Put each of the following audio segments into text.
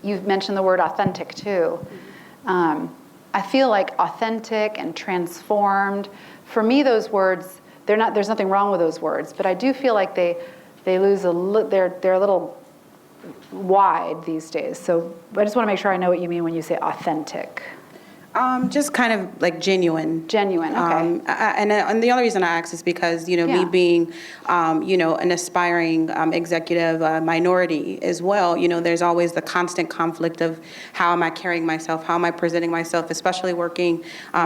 you've mentioned the word authentic too. I feel like authentic and transformed, for me those words, there's nothing wrong with those words, but I do feel like they lose they're a little wide these days. So I just want to make sure I know what you mean when you say authentic. Just kind of like genuine. Genuine, okay. And the only reason I ask is because, me being, an aspiring executive minority as well, there's always the constant conflict of how am I carrying myself, how am I presenting myself, especially working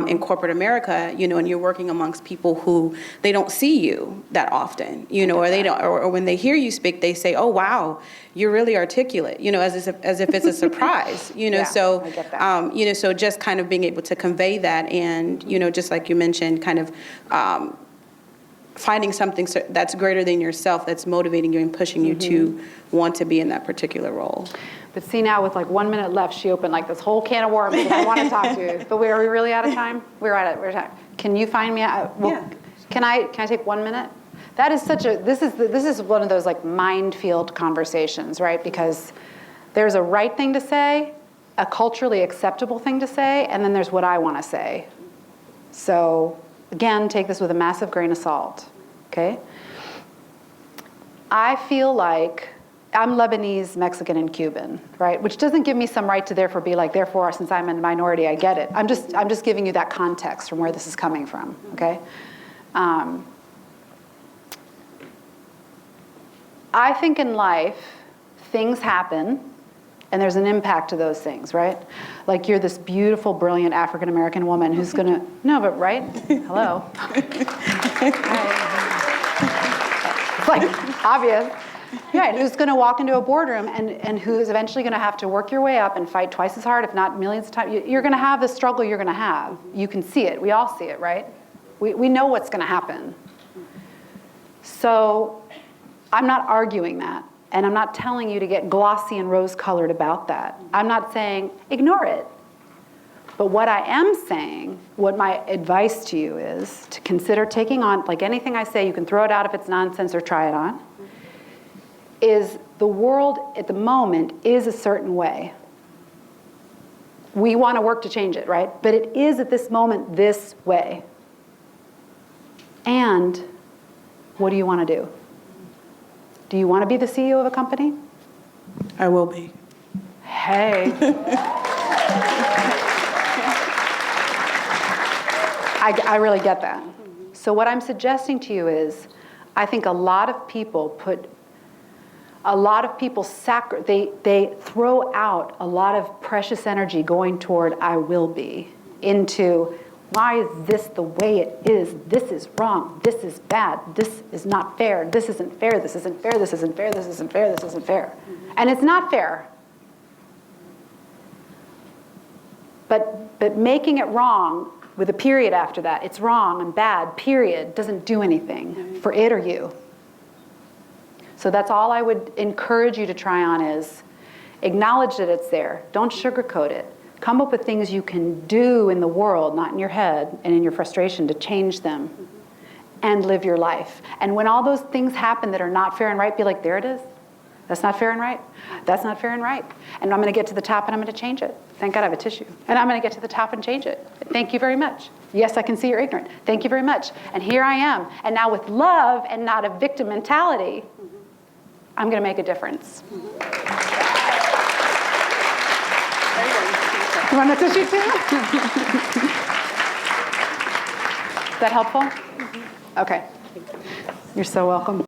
in corporate America, and you're working amongst people who they don't see you that often, or they don't, or when they hear you speak, they say, oh, wow, you're really articulate, as if it's a surprise, so, I get that. So just kind of being able to convey that and, just like you mentioned, kind of finding something that's greater than yourself, that's motivating you and pushing you to want to be in that particular role. But see, now with like 1 minute left, she opened like this whole can of worms that I want to talk to you. But are we really out of time? We're out of time. Can you find me? Can I take 1 minute? That is this is one of those like minefield conversations, right? Because there's a right thing to say, a culturally acceptable thing to say, and then there's what I want to say. So again, take this with a massive grain of salt, okay? I feel like I'm Lebanese, Mexican, and Cuban, right? Which doesn't give me some right to therefore, since I'm a minority, I get it. I'm just giving you that context from where this is coming from, okay? I think in life, things happen, and there's an impact to those things, right? Like you're this beautiful, brilliant African-American woman who's gonna, no, but right? Hello. It's like obvious. Right, who's gonna walk into a boardroom and who's eventually gonna have to work your way up and fight twice as hard, if not millions of times. You're gonna have the struggle you're gonna have. You can see it, we all see it, right? We know what's gonna happen. So I'm not arguing that. And I'm not telling you to get glossy and rose-colored about that. I'm not saying ignore it. But what I am saying, what my advice to you is to consider taking on, like anything I say, you can throw it out if it's nonsense or try it on, is the world at the moment is a certain way. We want to work to change it, right? But it is at this moment this way. And what do you want to do? Do you want to be the CEO of a company? I will be. Hey. I really get that. So what I'm suggesting to you is, I think a lot of people they throw out a lot of precious energy going toward I will be into why is this the way it is? This is wrong. This is bad. This is not fair. This isn't fair. This isn't fair. This isn't fair. This isn't fair. This isn't fair. And it's not fair. But making it wrong with a period after that, it's wrong and bad, period, doesn't do anything for it or you. So that's all I would encourage you to try on is acknowledge that it's there. Don't sugarcoat it. Come up with things you can do in the world, not in your head and in your frustration, to change them and live your life. And when all those things happen that are not fair and right, be like, there it is. That's not fair and right. That's not fair and right. And I'm going to get to the top and I'm going to change it. Thank God I have a tissue. And I'm going to get to the top and change it. Thank you very much. Yes, I can see you're ignorant. Thank you very much. And here I am. And now with love and not a victim mentality, I'm going to make a difference. You want a tissue too? Is that helpful? Okay. You're so welcome.